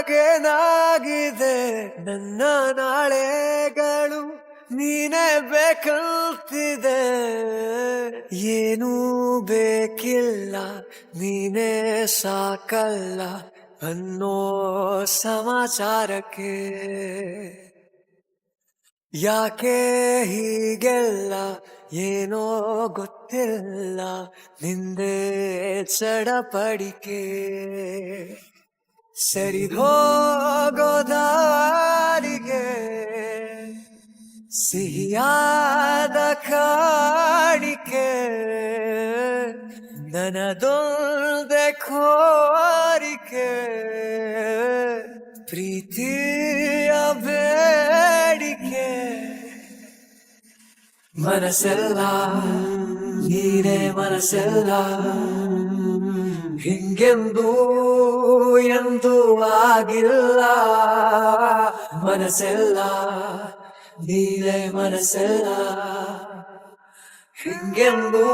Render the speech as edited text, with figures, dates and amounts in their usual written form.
ನನಗೇನಾಗಿದೆ ನನ್ನ ನಾಳೆಗಳು ನೀನೇ ಬೇಕಂತಿದೆ ಏನೂ ಬೇಕಿಲ್ಲ ನೀನೇ ಸಾಕಲ್ಲ ಅನ್ನೋ ಸಮಾಚಾರಕ್ಕೆ ಯಾಕೆ ಹೀಗೆಲ್ಲ ಏನೋ ಗೊತ್ತಿಲ್ಲ ನಿಂದೆ ಚಡಪಡಿಕೆ ಸರಿದೋಗೋ ದಾರಿಗೆ ಸಿಹಿಯಾದ ಕಾಣಿಕೆ ನನ್ನದೊಂದೆ ಕೋರಿಕೆ ಪ್ರೀತಿಯ ಬೇಡಿಕೆ ಮನಸ್ಸೆಲ್ಲ ನೀನೇ ಮನಸ್ಸೆಲ್ಲ ಹಿಂಗೆಂದೂ ಎಂದೂ ಆಗಿಲ್ಲ ಮನಸ್ಸೆಲ್ಲ ನೀನೇ ಮನಸ್ಸೆಲ್ಲ ಹಿಂಗೆಂದೂ